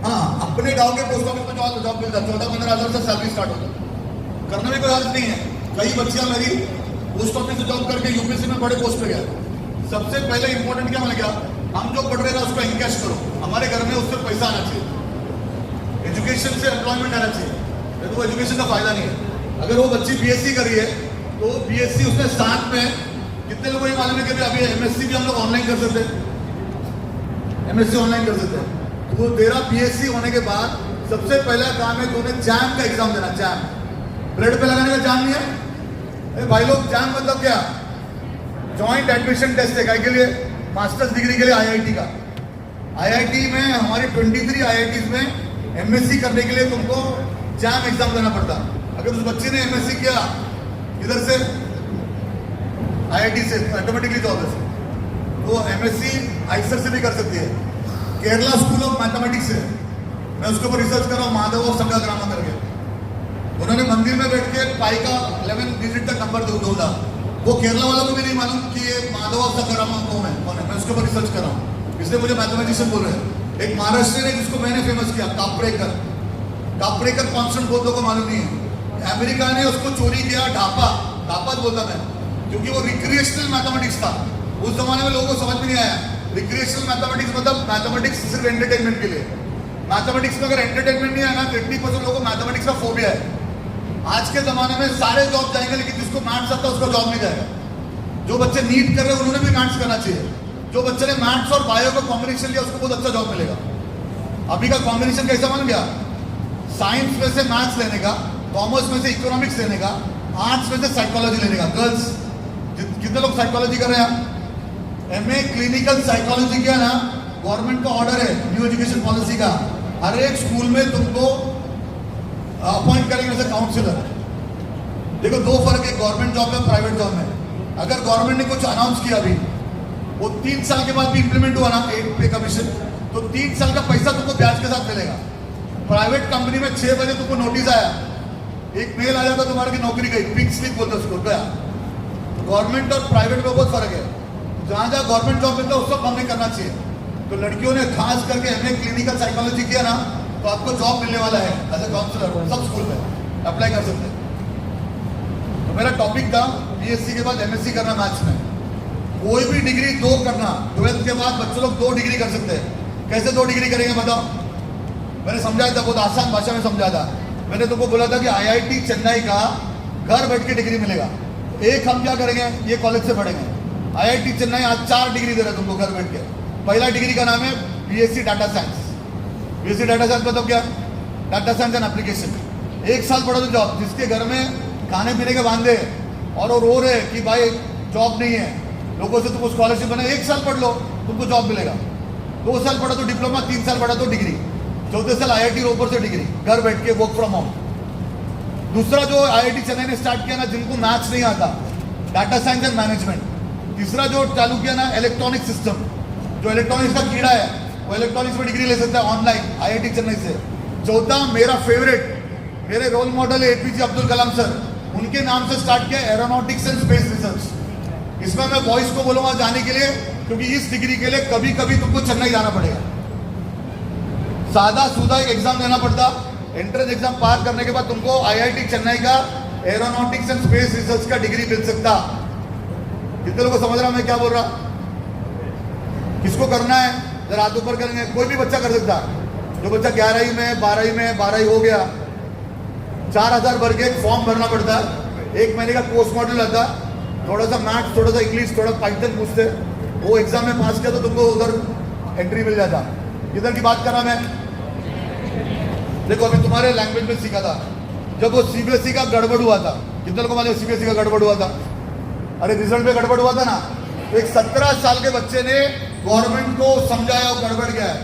A: हाँ, अपने गांव के पोस्ट ऑफिस में जॉब मिलता है। 14-15 हज़ार से सैलरी स्टार्ट होता है। करना भी कोई हर्ज नहीं है। कई बच्चियां मेरी पोस्ट ऑफिस से जॉब करके UPSC में बड़े पोस्ट पे गए। सबसे पहले इंपॉर्टेंट क्या माना गया? हम जो पढ़ रहे हैं उसको एनकैश करो। हमारे घर में उससे पैसा आना चाहिए, एजुकेशन से एम्प्लॉयमेंट आना चाहिए। तो वो एजुकेशन का फायदा नहीं है। अगर वो बच्ची BSc करी है तो BSc उसने साथ में, कितने लोगों को मालूम है कि अभी MSc भी हम लोग ऑनलाइन कर सकते हैं? MSc ऑनलाइन कर सकते हैं। तो वो तेरा BSc होने के बाद सबसे पहला काम है तूने JAM का एग्जाम देना। JAM ब्रेड पे लगाने का JAM नहीं है भाई लोग। JAM मतलब क्या? जॉइंट एडमिशन टेस्ट है के लिए, मास्टर्स डिग्री के लिए IIT का। IIT में हमारी 23 IITs में MSc करने के लिए तुमको JAM एग्जाम देना पड़ता। अगर उस बच्चे ने MSc किया इधर से IIT से ऑटोमेटिकली जॉब है, तो MSc आइसर से भी कर सकती है। केरला स्कूल ऑफ मैथमेटिक्स है, मैं उसके ऊपर रिसर्च कर रहा हूँ, माधव और संघा ग्रामा करके। उन्होंने मंदिर में बैठ के पाई का 11 डिजिट का नंबर ढूंढा। वो केरला वालों को भी नहीं मालूम कि ये माधव सकरामन कौन है। मैं उसके ऊपर रिसर्च कर रहा हूँ, इसलिए मुझे मैथमेटिशियन बोल रहे हैं। एक महाराष्ट्र ने जिसको मैंने फेमस किया, कापरेकर कॉन्स्टेंट बहुत लोगों को मालूम नहीं है। अमेरिका ने उसको चोरी किया, ढापा बोलता मैं, क्योंकि वो रिक्रिएशनल मैथमेटिक्स था। उस जमाने में लोगों को समझ में नहीं आया रिक्रिएशनल मैथमेटिक्स मतलब मैथमेटिक्स सिर्फ एंटरटेनमेंट के लिए। मैथमेटिक्स में अगर एंटरटेनमेंट नहीं है ना तो 80% लोगों को मैथमेटिक्स का फोबिया है। आज के जमाने में सारे जॉब जाएंगे, लेकिन जिसको मैथ्स आता है उसका जॉब नहीं जाएगा। जो बच्चे नीट कर रहे हैं उन्होंने भी मैथ्स करना चाहिए। जो बच्चे ने मैथ्स और बायो का कॉम्बिनेशन लिया उसको बहुत अच्छा जॉब मिलेगा। अभी का कॉम्बिनेशन कैसा बन गया, साइंस में से मैथ्स लेने का, कॉमर्स में से इकोनॉमिक्स लेने का, आर्ट्स में से साइकोलॉजी लेने का। गर्ल्स कितने लोग साइकोलॉजी कर रहे हैं? एमए क्लिनिकल साइकोलॉजी किया ना, गवर्नमेंट का ऑर्डर है न्यू एजुकेशन पॉलिसी का, हर एक स्कूल में तुमको अपॉइंट करेंगे एज ए काउंसलर। देखो दो फर्क है गवर्नमेंट जॉब में प्राइवेट जॉब में। अगर गवर्नमेंट ने कुछ अनाउंस किया अभी, वो 3 साल के बाद भी इंप्लीमेंट हुआ ना 8 पे कमीशन, तो 3 साल का पैसा तुमको ब्याज के साथ मिलेगा। प्राइवेट कंपनी में 6 बजे तुमको नोटिस आया, एक मेल आ जाता तुम्हारी नौकरी गई, पिंक स्लिप बोलते उसको, गया। गवर्नमेंट और प्राइवेट में बहुत फर्क है। जहां जहां गवर्नमेंट जॉब मिलता है उस सब हमें करना चाहिए। तो लड़कियों ने खास करके एमए क्लिनिकल साइकोलॉजी किया ना तो आपको जॉब मिलने वाला है एज ए काउंसलर, सब स्कूल में अप्लाई कर सकते हैं। तो मेरा टॉपिक था बीएससी के बाद एमएससी करना मैथ्स में। कोई भी डिग्री 2 करना, 12th के बाद बच्चों लोग 2 डिग्री कर सकते हैं। कैसे 2 डिग्री करेंगे बताओ? मैंने समझाया था, बहुत आसान भाषा में समझा था। मैंने तुमको बोला था कि आईआईटी चेन्नई का घर बैठ के डिग्री मिलेगा। एक हम क्या करेंगे, ये कॉलेज से पढ़ेंगे। आईआईटी चेन्नई आज 4 डिग्री दे रहा है तुमको घर बैठ के। पहला डिग्री का नाम है BSc data science. BSc data science मतलब क्या? Data science and application. 1 साल पढ़ो तो जॉब। जिसके घर में खाने पीने के वांदे और वो रो रहे कि भाई जॉब नहीं है, लोगों से तुमको स्कॉलरशिप बने, 1 साल पढ़ लो तुमको जॉब मिलेगा। 2 साल पढ़ा तो डिप्लोमा, 3 साल पढ़ा तो डिग्री, 14 साल आईआईटी रोपर से डिग्री, घर बैठ के वर्क फ्रॉम होम। दूसरा जो आईआईटी चेन्नई ने स्टार्ट किया ना, जिनको मैथ्स नहीं आता, डाटा साइंस एंड मैनेजमेंट। तीसरा जो चालू किया ना, इलेक्ट्रॉनिक सिस्टम। जो इलेक्ट्रॉनिक्स का कीड़ा है वो इलेक्ट्रॉनिक्स में डिग्री ले सकता है ऑनलाइन आईआईटी चेन्नई से। चौथा मेरा फेवरेट, मेरे रोल मॉडल है एपीजे अब्दुल कलाम सर, उनके नाम से स्टार्ट किया एरोनॉटिक्स एंड स्पेस रिसर्च। इसमें मैं बॉयज को बोलूंगा जाने के लिए, क्योंकि इस डिग्री के लिए कभी कभी तुमको चेन्नई जाना पड़ेगा। सादा सूदा एक एग्जाम देना पड़ता, एंट्रेंस एग्जाम पार करने के बाद तुमको आईआईटी चेन्नई का एरोनॉटिक्स एंड स्पेस रिसर्च का डिग्री मिल सकता। कितने लोगों को समझ रहा मैं क्या बोल रहा? किसको करना है जरा हाथ ऊपर करेंगे। कोई भी बच्चा कर सकता है। जो बच्चा 11वीं में 12वीं हो गया, 4000 भर के एक फॉर्म भरना पड़ता है। 1 महीने का कोर्स मॉड्यूल आता, थोड़ा सा मैथ्स, थोड़ा सा इंग्लिश, थोड़ा पाइथन पूछते, वो एग्जाम में पास किया तो तुमको उधर एंट्री मिल जाता। इधर की बात कर रहा मैं। देखो अभी तुम्हारे लैंग्वेज में सीखा था, जब वो सीबीएसई का गड़बड़ हुआ था, कितने लोगों को मालूम सीबीएसई का गड़बड़ हुआ था? अरे रिजल्ट में गड़बड़ हुआ था ना, तो एक 17 साल के बच्चे ने गवर्नमेंट को समझाया वो गड़बड़ गया है।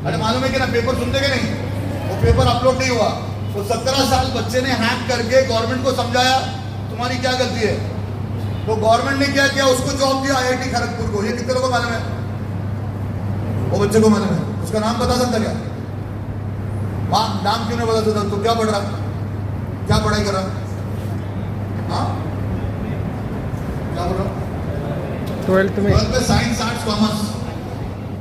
A: अरे मालूम है कि ना, पेपर सुनते के नहीं, वो पेपर अपलोड नहीं हुआ। तो 17 साल बच्चे ने हैक करके गवर्नमेंट को समझाया तुम्हारी क्या गलती है। तो गवर्नमेंट ने क्या किया, उसको जॉब दिया आईआईटी खड़गपुर को। ये कितने लोगों को मालूम है? वो बच्चे को मालूम है। उसका नाम बता सकता क्या? हाँ, नाम क्यों नहीं बता सकता? तो क्या पढ़ रहा, क्या पढ़ाई कर रहा? हाँ क्या बोल रहा?
C: 12th में
A: साइंस आर्ट्स कॉमर्स।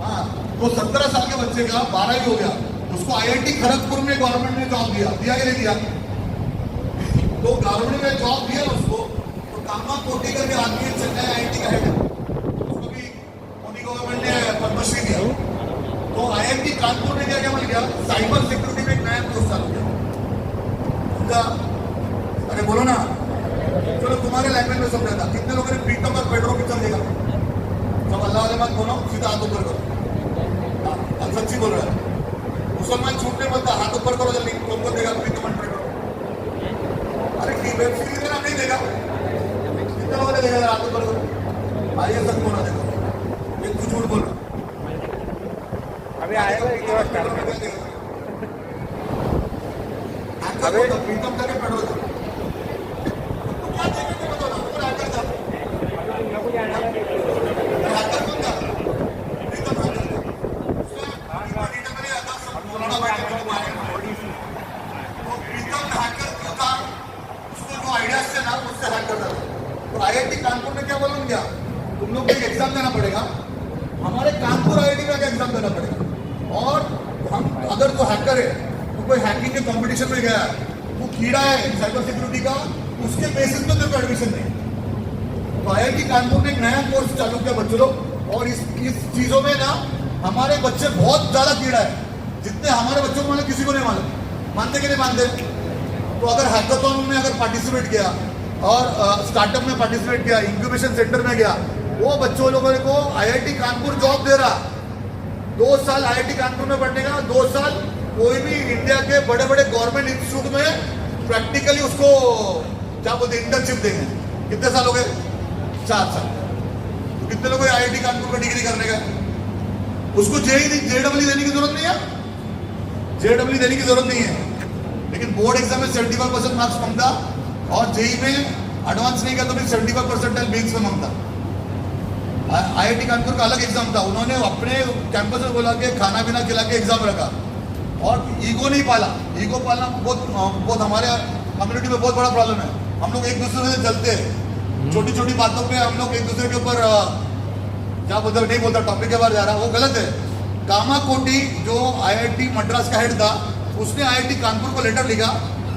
A: हाँ, तो 17 साल के बच्चे का 12वीं हो गया, उसको आईआईटी खड़गपुर में गवर्नमेंट ने जॉब दिया कि नहीं दिया? तो गवर्नमेंट ने जॉब दिया उसको, तो कामा कोटी करके आदमी है चेन्नई आईआईटी का हेड, उसको भी मोदी गवर्नमेंट ने पद्मश्री दिया। तो आईआईटी कानपुर ने क्या बन गया, साइबर सिक्योरिटी में एक नया कोर्स चालू किया। अरे बोलो ना, चलो तुम्हारे लैंग्वेज में समझा था। कितने लोगों ने प्रीतम और पेट्रो पिक्चर देखा? सब अल्लाह वाले मत बोलो, सीधा हाथ ऊपर करो। हम सच्ची बोल रहे हैं। मुसलमान झूठ नहीं बोलता, हाथ ऊपर करो जल्दी। तुमको देखा प्रीतम और पेट्रो? अरे की वेब सीरीज में नहीं देखा? कितने लोगों ने देखा? हाथ ऊपर करो। आइए सच बोला, देखो ये तू झूठ बोल रहा।
C: अभी आएगा एक
A: अबे प्रीतम करके पेट्रो था। प्रीतम हैकर था, हम अगर तो हैकर है तो कोई हैकिंग के कंपटीशन में गया, वो कीड़ा है साइबर सिक्योरिटी का, उसके बेसिस पे तेरे को एडमिशन नहीं। तो IIT कानपुर ने एक नया कोर्स चालू किया बच्चों लोग, और इस चीजों में ना हमारे बच्चे बहुत ज्यादा कीड़ा है, जितने हमारे बच्चों को मालूम किसी को नहीं मालूम। मानते कि नहीं मानते? तो अगर हैकाथॉन में अगर पार्टिसिपेट किया और स्टार्टअप में पार्टिसिपेट किया, इंक्यूबेशन सेंटर में गया, वो बच्चों लोगों को IIT कानपुर जॉब दे रहा। 2 साल IIT कानपुर में पढ़ने का, 2 साल कोई भी इंडिया के बड़े बड़े गवर्नमेंट इंस्टीट्यूट में प्रैक्टिकली उसको क्या बोलते इंटर्नशिप देंगे। कितने साल हो गए? 4 साल। तो कितने लोग IIT कानपुर का डिग्री करने का? उसको JEE देने की जरूरत नहीं है, JEE देने की जरूरत नहीं है, लेकिन बोर्ड एग्जाम में 75% मार्क्स मांगता, और JEE में एडवांस नहीं का तो भी 75% मेंस में मांगता। IIT कानपुर का अलग एग्जाम था, उन्होंने अपने कैंपस में बोला के खाना पीना खिला के एग्जाम रखा, और ईगो नहीं पाला। ईगो पालना बहुत हमारे कम्युनिटी में बहुत बड़ा प्रॉब्लम है। हम लोग एक दूसरे से जलते हैं, छोटी छोटी बातों पे हम लोग एक दूसरे के ऊपर क्या बोलते, नहीं बोलता, टॉपिक के बाहर जा रहा, वो गलत है। कामा कोटी जो IIT मद्रास का हेड था, उसने IIT कानपुर को लेटर लिखा,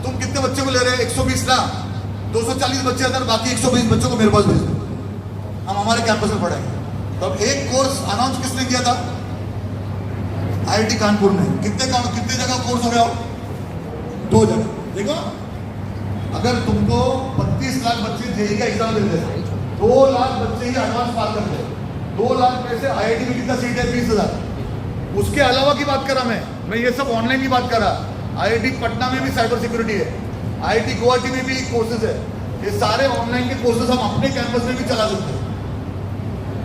A: तुम कितने बच्चे को ले रहे हैं? 120 ला, 240 बच्चे अंदर, बाकी 120 बच्चों को मेरे पास भेज दो, हम हमारे कैंपस में पढ़ाएंगे। तो अब एक कोर्स अनाउंस किसने किया था? IIT कानपुर ने। कितने जगह कोर्स हो गया? 2 जगह। देखो, अगर तुमको 32 लाख बच्चे JEE का एग्जाम देते हैं, 2 लाख बच्चे ही एडवांस पास करते हैं, 2 लाख में से IIT में कितना सीट है? 20,000। उसके अलावा की बात करा मैं ये सब ऑनलाइन की बात करा। IIT पटना में भी साइबर सिक्योरिटी है, IIT गुवाहाटी में भी कोर्सेज है, ये सारे ऑनलाइन के कोर्सेज हम अपने कैंपस में भी चला सकते हैं।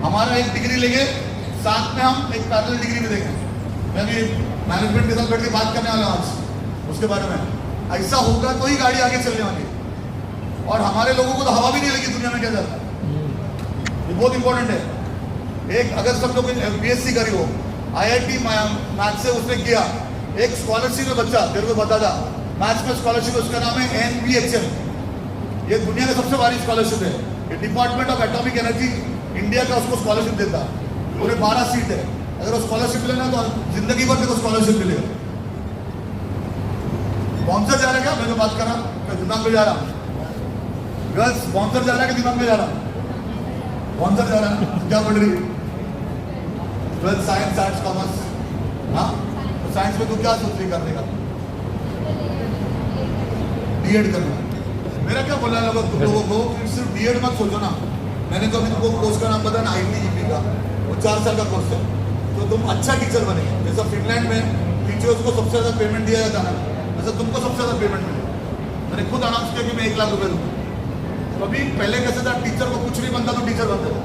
A: हमारा एक डिग्री लेंगे, साथ में हम एक पैरेलल डिग्री भी देंगे। मैं भी मैनेजमेंट के साथ बैठ के बात करने वाला हूँ आज उसके बारे में। ऐसा होगा तो ही गाड़ी आगे चलने वाली, और हमारे लोगों को तो हवा भी नहीं लगी दुनिया में क्या जाता है। ये बहुत इंपॉर्टेंट है। एक अगर सब लोग BSc करी हो, IIT मैथ्स से उसने किया, एक स्कॉलरशिप में बच्चा तेरे को बता था, मैथ्स में स्कॉलरशिप, उसका नाम है NBHM। ये दुनिया का सबसे बड़ी स्कॉलरशिप है। ये department of atomic energy India का उसको स्कॉलरशिप देता है। पूरे 12 सीट है, अगर वो स्कॉलरशिप लेना तो जिंदगी भर को स्कॉलरशिप मिलेगा। स्पॉन्सर जा रहा है क्या? मैं जो बात कर रहा हूँ दिमाग में जा रहा हूँ। गर्ल्स स्पॉन्सर जा रहा है कि दिमाग में जा रहा हूँ? स्पॉन्सर जा रहा है। क्या पढ़ रही? 12 साइंस, आर्ट्स, कॉमर्स। हाँ, तो साइंस में तू क्या सोच रही करने का? B.Ed करना। मेरा क्या बोलना है तुम लोगों को, सिर्फ B.Ed मत सोचो ना। मैंने तो अभी तुमको कोर्स का नाम पता ना, IIT का, वो 4 साल का कोर्स है। तो तुम अच्छा टीचर बनेंगे। जैसा फिनलैंड में टीचर्स को सबसे ज्यादा पेमेंट दिया जाता है, वैसे तुमको सबसे ज्यादा पेमेंट मिलेगा। मैंने खुद अनाउंस किया कि मैं 1 लाख रुपए दूंगा। तो अभी पहले कैसे था, टीचर को कुछ नहीं बनता तो टीचर बनते थे।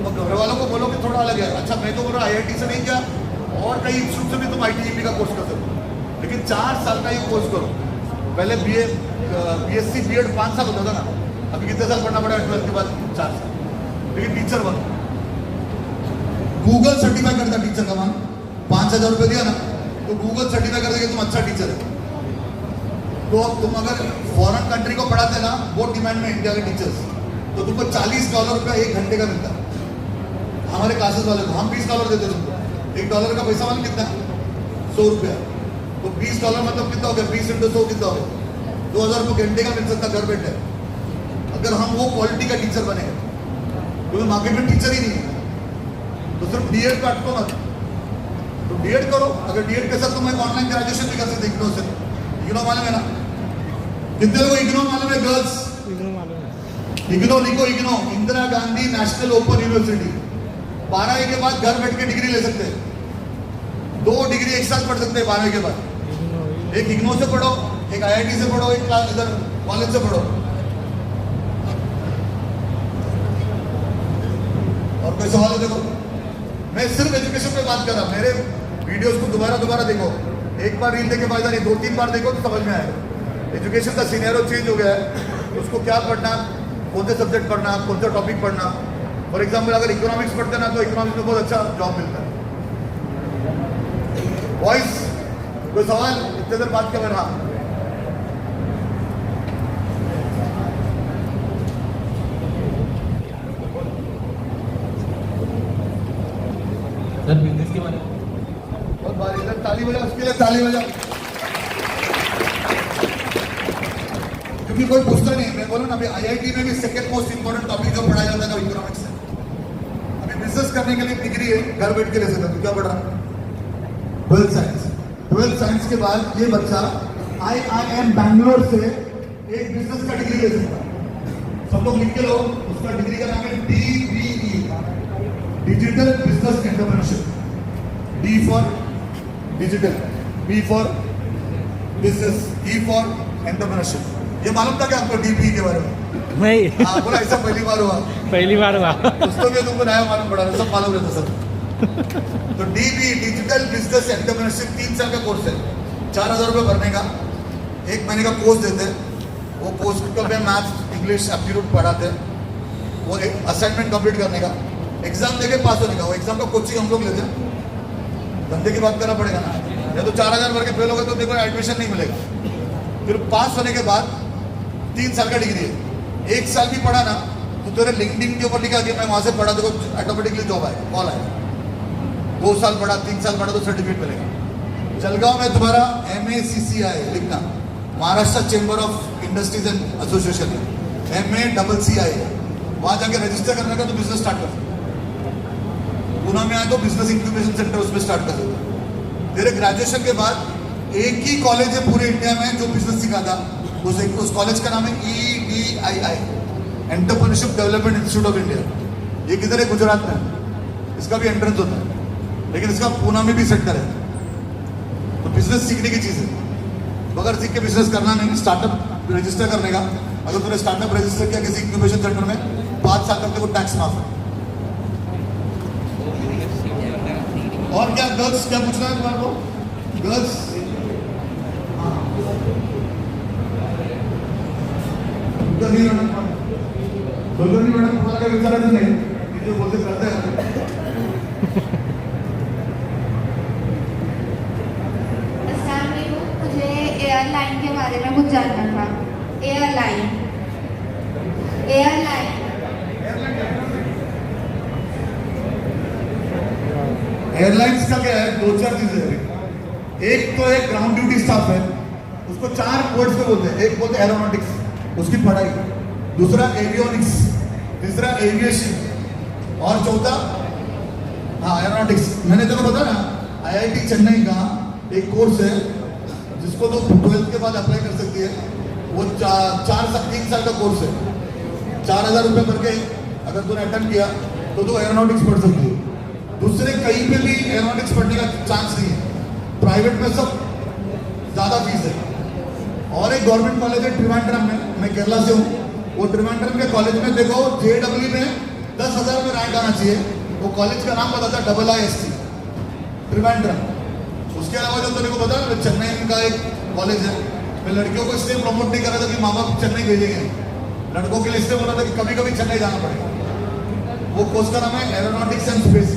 A: तो घर वालों को बोलो कि थोड़ा अलग है। अच्छा, मैं तो बोल रहा IIT से नहीं किया, और कई इंस्टीट्यूट से भी तुम IIT का कोर्स कर सकते हो, लेकिन 4 साल का ही कोर्स करो। पहले BSc B.Ed 5 साल होता था ना, अभी कितने साल पढ़ना पड़ेगा 12th के बाद? 4 साल। लेकिन टीचर बनो। गूगल सर्टिफाई करता टीचर का मान, 5,000 रुपये दिया ना, तो गूगल सर्टिफाई कर देगा तुम अच्छा टीचर है। तो अब तुम अगर फॉरेन कंट्री को पढ़ाते ना, बहुत डिमांड में इंडिया के टीचर्स, तो तुमको $40 1 घंटे का मिलता है। हमारे क्लासेस वाले को हम $20 देते तुमको। $1 का पैसा वाला कितना? 100 रुपया। तो $20 मतलब कितना हो गया? 20 × 100 कितना हो गया? 2,000 रुपये घंटे का मिल सकता घर बैठे, अगर हम वो क्वालिटी का टीचर बनेंगे। क्योंकि मार्केट में टीचर ही नहीं है, तो सिर्फ B.Ed का अटको मत। तो B.Ed करो। अगर B.Ed के साथ तुम एक ऑनलाइन ग्रेजुएशन भी कर सकते IGNOU से। IGNOU मालूम है ना? कितने लोगों को IGNOU मालूम है? गर्ल्स IGNOU लिखो। IGNOU Indira Gandhi national open university. 12वीं के बाद घर बैठ के डिग्री ले सकते हैं। 2 डिग्री एक साथ पढ़ सकते हैं 12वीं के बाद। एक IGNOU से पढ़ो, एक IIT से पढ़ो, एक क्लास इधर कॉलेज से पढ़ो। और कोई सवाल है? देखो, मैं सिर्फ एजुकेशन पे बात कर रहा हूँ। मेरे वीडियोस को दोबारा देखो। एक बार रील देखे फायदा नहीं, 2-3 बार देखो तो समझ में आएगा। एजुकेशन का सिनेरियो चेंज हो गया है। उसको क्या पढ़ना, कौन से सब्जेक्ट पढ़ना, कौन सा टॉपिक पढ़ना। फॉर एग्जाम्पल अगर इकोनॉमिक्स पढ़ते ना, तो इकोनॉमिक्स में बहुत अच्छा जॉब मिलता है। वॉइस कोई सवाल? इतने देर बात कर रहा।
C: सर बिजनेस के बारे में
A: और बार इधर ताली बजाओ, उसके लिए ताली बजाओ। क्योंकि कोई पूछता नहीं, मैं बोला ना अभी आईआईटी में भी सेकंड मोस्ट इंपॉर्टेंट टॉपिक जो पढ़ाया जाता है वो इकोनॉमिक्स है। अभी बिजनेस करने के लिए डिग्री है, घर बैठ के ले सकता, तो क्या पढ़ रहा? 12th science. 12th साइंस के बाद ये बच्चा IIM बैंगलोर से एक बिजनेस का डिग्री ले सकता है। सब लोग लिख के लो, उसका डिग्री का नाम है DBE, digital business entrepreneurship. D for digital, B for business, E for entrepreneurship. ये मालूम था क्या आपको DBE के बारे में?
E: नहीं,
A: हाँ, बोला ऐसा पहली बार हुआ।
E: पहली बार हुआ।
A: दोस्तों के तुमको नया मालूम पड़ा, सब मालूम रहता सब। तो DBE, डिजिटल बिजनेस एंटरप्रेन्योरशिप 3 साल का कोर्स है। 4,000 रुपये भरने का, 1 महीने का कोर्स देते हैं। वो कोर्स को में मैथ्स, इंग्लिश, एप्टीट्यूड पढ़ाते हैं। वो एक असाइनमेंट कंप्लीट करने का, एग्जाम देके पास होने का। वो एग्जाम का कोचिंग हम लोग लेते हैं। धंधे की बात करना पड़ेगा ना, या तो 4,000 भर के फेल होगा तो देखो एडमिशन नहीं मिलेगा। फिर पास होने के बाद 3 साल का डिग्री है। 1 साल भी पढ़ा ना तो तेरे लिंक्डइन के ऊपर लिखा कि मैं वहां से पढ़ा, देखो ऑटोमेटिकली जॉब आएगा, कॉल आएगा। 2 साल पढ़ा, 3 साल पढ़ा तो सर्टिफिकेट मिलेगा। जलगांव में तुम्हारा MACCI लिखना, Maharashtra chamber of industries and association, MACCI, वहां जाके रजिस्टर करने का तो बिजनेस स्टार्ट कर सकते। पुणे में आए तो बिजनेस इंक्यूबेशन सेंटर उसमें स्टार्ट कर सकते। तेरे ग्रेजुएशन के बाद एक ही कॉलेज है पूरे इंडिया में जो बिजनेस सिखाता, उस कॉलेज का नाम है EDII, entrepreneurship development institute of India. ये किधर है? गुजरात में। इसका भी एंट्रेंस होता है, लेकिन इसका पुणे में भी सेंटर है। तो बिजनेस सीखने की चीज है, बगैर सीख के बिजनेस करना नहीं। स्टार्टअप रजिस्टर करने का, अगर तूने स्टार्टअप रजिस्टर किया किसी इंक्यूबेशन सेंटर में, 5 साल तक तेरे को टैक्स माफ है। और क्या गर्ल्स, क्या पूछना है तुम्हारे को? गर्ल्स कुलकर्णी मैडम तुम्हाला काही विचारायचं नाही, मी जो बोलते करते हैं।
D: मुझे एयरलाइन के बारे में कुछ जानना था। एयरलाइन
A: एयरलाइंस का क्या है? 2-4 चीजें हैं। एक तो एक ग्राउंड ड्यूटी स्टाफ है, उसको 4 वर्ड्स में बोलते हैं। एक बोलते हैं एरोनॉटिक्स, उसकी पढ़ाई। दूसरा एवियोनिक्स, तीसरा एविएशन, और चौथा एरोनॉटिक्स। मैंने तेको बताया ना, IIT चेन्नई का एक कोर्स है जिसको तो 12th के बाद अप्लाई कर सकती है। वो 3 साल का कोर्स है। 4,000 रुपये भर के अगर तूने अटेंड किया तो तू एरोनॉटिक्स पढ़ सकती है। दूसरे कहीं पे भी एरोनॉटिक्स पढ़ने का चांस नहीं है, प्राइवेट में सब ज़्यादा फीस है। और एक गवर्नमेंट कॉलेज है ट्रिवांड्रम में, मैं केरला से हूँ। वो ट्रिवांड्रम के कॉलेज में देखो JEE में 10,000 में रैंक आना चाहिए। वो कॉलेज का नाम बताता है IISc ट्रिवांड्रम। उसके अलावा जो तेरे को बता, चेन्नई का एक कॉलेज है। मैं लड़कियों को इसलिए प्रमोट नहीं कर रहा था कि माँ बाप चेन्नई भेजेंगे, लड़कों के लिए इसलिए बोला था कि कभी कभी चेन्नई जाना पड़ेगा। वो कोर्स का नाम है एरोनॉटिक्स एंड स्पेस।